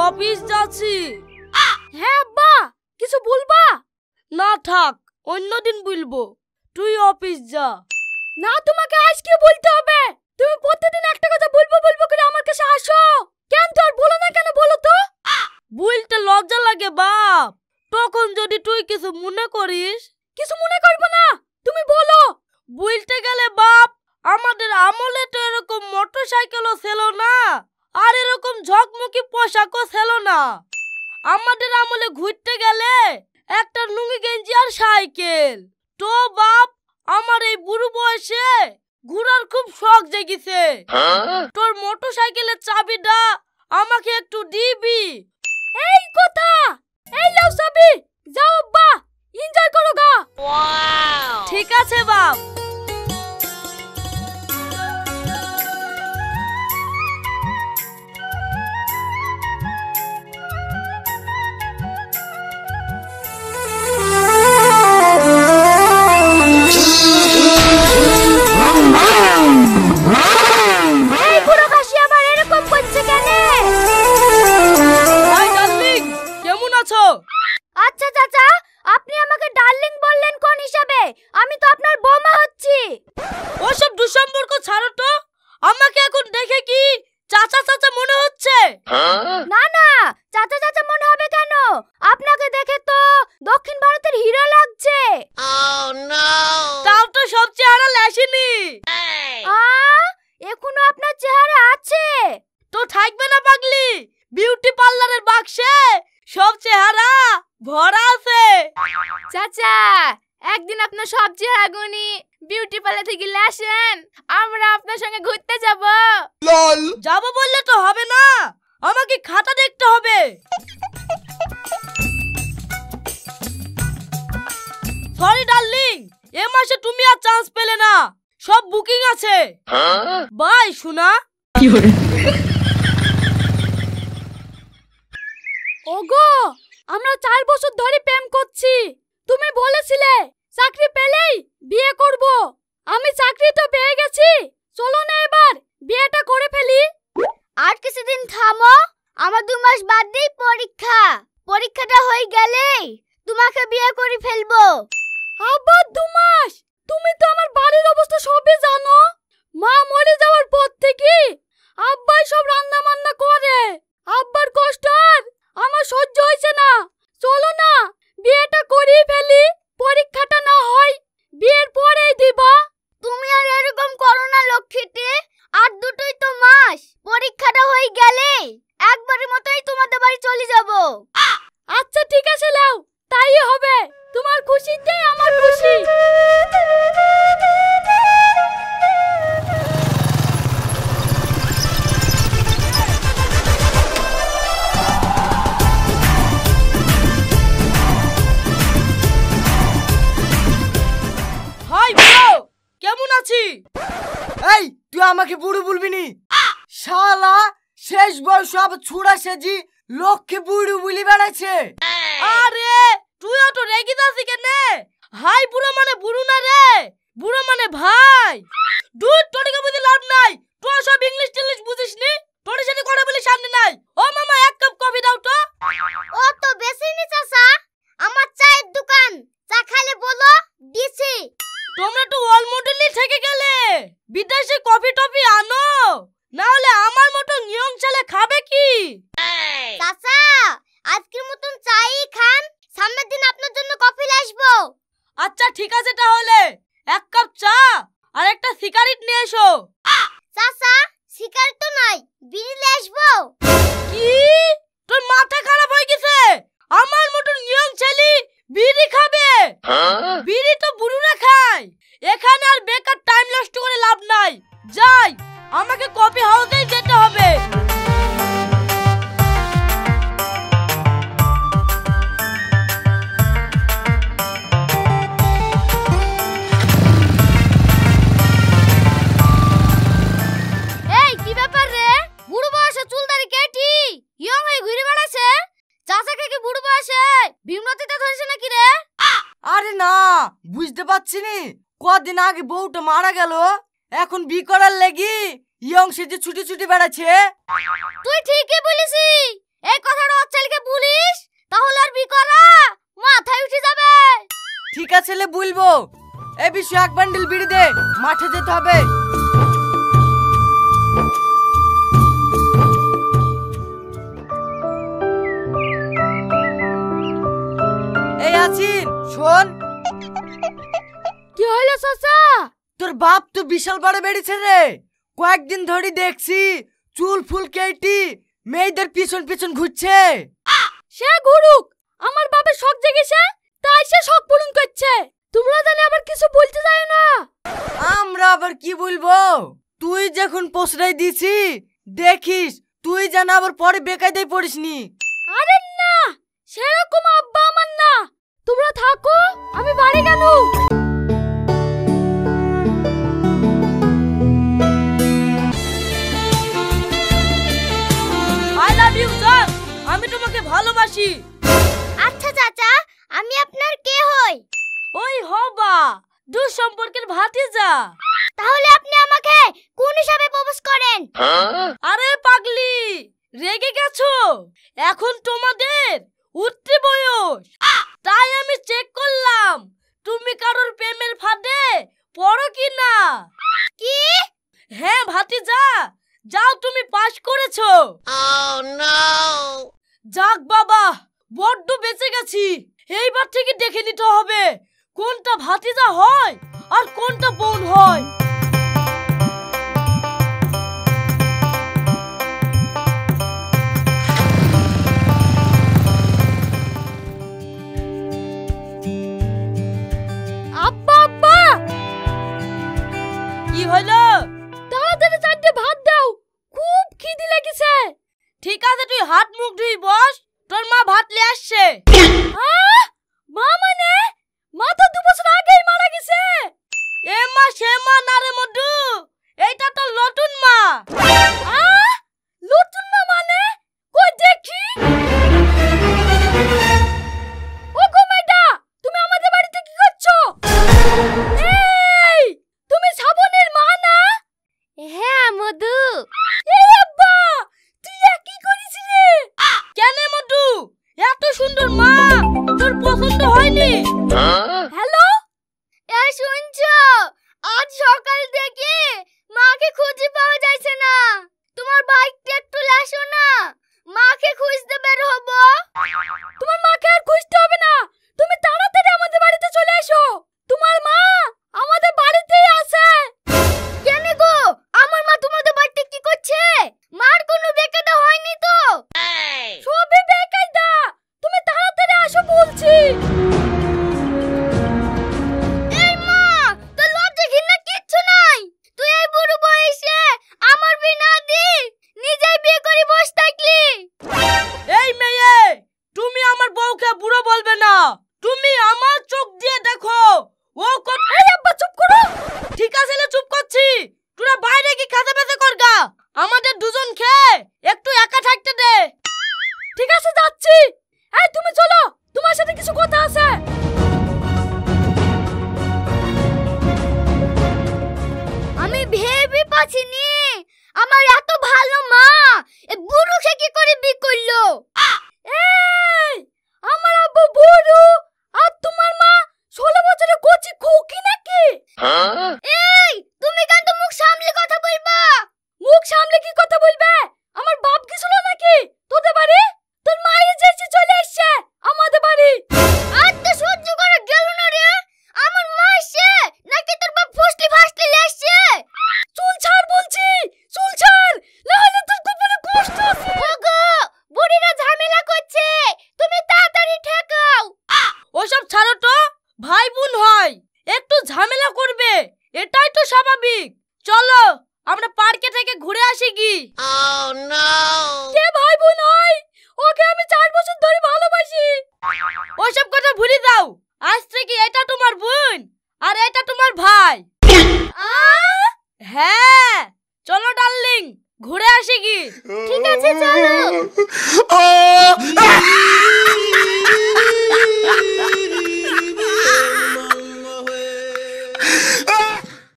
Office যাচ্ছি। হ্যাঁ আব্বা, কিছু বলবা? না থাক, অন্যদিন বলবো। তুই অফিস যা। না, তোমাকে আজকে বলতে হবে। তুমি প্রতিদিন একটা কথা বলবো বলবো করে আমার কাছে আসো। কেন তো আর বলো না কেন বলো তো? বলতে লজ্জা লাগে বাপ। তখন যদি তুই কিছু মনে করিস। কিছু মনে করবো না, তুমি বলো। বলতে গেলে বাপ, আমাদের আমলে তো এরকম মোটরসাইকেলও ছিল না, আর এরকম ঝকমকি পোশাকও ছিল না। আমাদের আমলে ঘুরতে গেলে একটা লুঙ্গি গেঞ্জি আর সাইকেল। তো বাপ, আমার এই বুড়ো বয়সে ঘোরার খুব শখ জেগেছে। তোর মোটরসাইকেলের চাবিটা আমাকে একটু দিবি? এই কথা, এই লাও চাবি, যাও আব্বা, এনজয় করো গা। ঠিক আছে বাপ। আচ্ছা চাচা, আপনি আমাকে ডার্লিং বললেন কোন হিসাবে? আমি তো আপনার বৌমা হচ্ছি। ওসব দুঃসম্পর্ক ছাড়ো তো। আমাকে এখন দেখে কি চাচা চাচা মনে হচ্ছে? না না, চাচা চাচা মনে হবে কেন? আপনাকে দেখে তো দক্ষিণ ভারতের হিরো লাগছে। তাও তো সব চেহারা লেসেনি। এখনো আপনার চেহারা আছে তো থাকবে না পাগলি? বিউটি পার্লারের বাক্সে সব চেহারা ভরা আছে। চাচা, একদিন আপনার সব চেহারা গুনি বিউটি পার্লার থেকে আসেন, আমরা আপনার সঙ্গে ঘুরতে যাব। যাব বললে তো হবে না, আমাকে খাতা দেখতে হবে। সরি ডার্লিং, এ মাসে তুমি আর চান্স পেলে না, সব বুকিং আছে। বাই সোনা। ওগো, আমরা 4 বছর ধরে প্রেম করছি। তুমি বলেছিলে চাকরি পেলেই বিয়ে করব। আমি চাকরি তো পেয়ে গেছি, চলো না এবার বিয়েটা করে ফেলি। আর কিছুদিন থামো, আমার 2 মাস বাদেই পরীক্ষা। পরীক্ষাটা হয়ে গেলেই তোমাকে বিয়ে করে ফেলবো। আবার 2 মাস? তুমি তো আমার বাড়ির অবস্থা সবই জানো। মা মরে যাওয়ার পর থেকে আব্বাই সব রান্না বান্না করে। আব্বার কষ্ট আর আমার সহ্য হইছে না। চলো না বিয়েটা করি ফেলি, পরীক্ষাটা না হয় বিয়ের পরেই দিবা। তুমি আর এরকম করো না লক্ষ্মীটি, আর দুটোই তো মাস। পরীক্ষাটা হয়ে গেলে একবারের মতোই তোমাদের বাড়ি চলে যাব। আচ্ছা ঠিক আছে, লাও, তাই হবে। তোমার খুশিতে আমার খুশি। কেমন আছি? এই তুই আমাকে বুড়ো বলবি নি? শালা শেষ বয়স আবার ছুড়া সেজি লোককে বুড়ো বলি বেড়াচ্ছে। আরে তুইও তো রেগে যাচ্ছিস কেন? হাই বুড়ো মানে বুড়ো না রে, বুড়ো মানে ভাই। দুধ তোরকে বুঝে লাভ নাই, তুই সব ইংলিশ টিংলিশ বুঝিস নি। তোর সাথে কথা বলি সামনে নাই। ও মামা, 1 কাপ কফি দাও তো। ও তো বেশি নি চাচা, আমার চায়ের দোকান, চা খালে বলো দিছি। তোমরা তো ওয়াল মডেলই থেকে গেলে, বিদেশি কফি টফি আনো, না হলে আমার মতো নিয়ম ছেলে খাবে কি? চাচা, আজকের মতন চাই খান, সামনের দিন আপনার জন্য কফি নিয়ে আসবো। আচ্ছা ঠিক আছে, তাহলে 1 কাপ চা আর একটা সিগারেট নিয়ে এসো। চাচা, সিগারেট তো নাই, বিড়ি নিয়ে আসবো। কি? তোর মাথা খারাপ হয়ে গেছে? আমার মতন নিয়ম ছেলে বিড়ি খাবে? বিড়ি তো বুড়োরা খায়। এখানে আর বেকার টাইম নষ্ট করে লাভ নাই। যাই, আমাকে কফি হাউসে যেতে হবে। এই কি ব্যাপার রে? বুড়ো বয়সে চুল দাড়ি কেটি ইয়ং হয়ে ঘুরে বেড়াচ্ছে। চাচাকে কি বুড়ো বয়সে বিমরতিতে ধরেছে নাকি রে? আরে না, বুঝতে পারছি নি, কদিন আগে বউটা মারা গেল, এখন বি করার লাগি ইয়ং সেজে ছুটি ছুটি বেড়াচ্ছে। তুই ঠিকই বলেছিস, এই কথাটা ওর ছেলেকে বলিস, তাহলে আর বি করা মাথায় উঠে যাবে। ঠিক আছে লে বলবো। এ বিশু এক বান্ডিল বিড়ি দে, মাঠে যেতে হবে। এই আছিন শোন। কি হলো চাচা? তোর বাপ তো বিশাল বড় বেড়েছে রে। কয়েকদিন ধরে দেখছি চুল ফুল কেটে মেয়েদের পিছন পিছন ঘুরছে। সে ঘুরুক, আমার বাপের শখ জেগেছে তাই সে শখ পূরণ করছে। তোমরা জানে আবার কিছু বলতে যায় না। আমরা আবার কি বলবো? তুই যখন পোস্টাই দিছি দেখিস তুই যেন আবার পরে বেকায়দায় পড়িসনি। আরে না, সেরকম আব্বা আমার না। তোমরা থাকো, আমি বাড়ি গেল। আই লাভ ইউ জান, আমি তোমাকে ভালোবাসি। আচ্ছা চাচা, আমি আপনার কে হই? ওই হবা দূর সম্পর্কের ভাতিজা। তাহলে আপনি আমাকে কোন হিসাবে প্রপোজ করেন? আরে পাগলি, রেগে গেছো? এখন তোমাদের উঠতি বয়স, তাই আমি চেক করলাম তুমি কারোর প্রেমের ফাঁদে পড়ো কি না। কি? হ্যাঁ ভাতিজা, যাও তুমি পাস করেছো। যাক বাবা, বড্ড বেঁচে গেছি। এইবার থেকে দেখে নিতে হবে কোনটা ভাতিজা হয় আর কোনটা বোন হয়। আব্বা আব্বা, কি হলো? তাড়াতাড়ি চারটে ভাত দাও, খুব খিদে লেগেছে। ঠিক আছে, তুই হাত মুখ ধুই বস, তোর মা ভাত নিয়ে আসছে। মা মানে? মা তো 2 বছর আগেই মারা গেছে। এ মা সে মা না রে মধু, এইটা তো নতুন মা। নতুন মা মানে? কই দেখি। ও গো মেয়েটা, তুমি আমাদের বাড়িতে কি করছো? এই, তুমি শ্রাবণের মা না? হ্যাঁ মধু। এই আব্বা, তুই কি করিস রে? কেন মধু, এত সুন্দর মা তোর পছন্দ হয়নি? হ্যালো, এই শুনছো? আজ সকাল থেকে মাকে খুঁজে পাওয়া যাচ্ছে না। তোমার বাইকটা একটু লাসো না, মাকে খুঁজতে বের হবো। তোমার মাকে আর খুঁজতে হবে না, তুমি তাড়াতাড়ি আমাদের বাড়িতে চলে এসো। তোমার মা আমাদের বাড়িতেই আছে। কেন গো, আমার মা তোমাদের বাড়িতে কি করছে? মার কোনো বেকায়দা হয়নি তো? সবই বেকায়দা, তুমি তাড়াতাড়ি আসো বলছি। এই মা, তোর লজ্জা ঘৃণা কিচ্ছু নাই? তুই এই বুড়ো বয়সে আমার বিয়ে না দি নিজেই বিয়ে করে বসে থাকলি। এই মেয়ে, তুমি আমার বউকে বুড়ো বলবে না। তুমি আমার চোখ দিয়ে দেখো ও কত। এই আব্বা চুপ করো। ঠিক আছে লে, চুপ করছি। তোরা বাইরে কি খাতে পেতে করগা, আমাদের দুজন খেয়ে একটু একা থাকতে দে। ঠিক আছে যাচ্ছি। এই তুমি চলো, তোমার সাথে কিছু কথা আছে। আমি ভেবে পাচ্ছিনি আমার এত ভালো মা এ বুড়োকে কি করে বিয়ে করলো। এই, আমার আব্বু বুড়ো আর তোমার মা 16 বছরের কচি খুকি নাকি? এই, তুমি কেন মুখ সামলে কথা বলবা? মুখ সামলে কি কথা বলবে? আমার বাপ গেছিল নাকি তোদের বাড়ি? তোর মায়ের যেছে চলে এসেছে আমাদের বাড়ি। আর তো সহ্য করা গেল না রে। আমার মা এসে নাকি তোর বাপ ফষ্টি ফাষ্টি লেসছে? চুল ছাড় বলছি, চুল ছাড়, না হলে তোর কপালে কষ্ট আছে। ওগো, বুড়িরা ঝামেলা করছে, তুমি তাড়াতাড়ি ঠেকাও। ওসব ছাড়ো তো, ভাই বোন হয় একটু ঝামেলা করবে, এটাই তো স্বাভাবিক। চলো আমরা পার্কে থেকে ঘুরে আসি কি। কে ভাই বোন হয়? ওকে আমি 4 বছর ধরে ভালোবাসি। ওসব কথা ভুলে দাও, আজ থেকে এটা তোমার বোন আর এটা তোমার ভাই। হ্যাঁ চলো ডার্লিং, ঘুরে আসি কি। ঠিক আছে চলো। Oh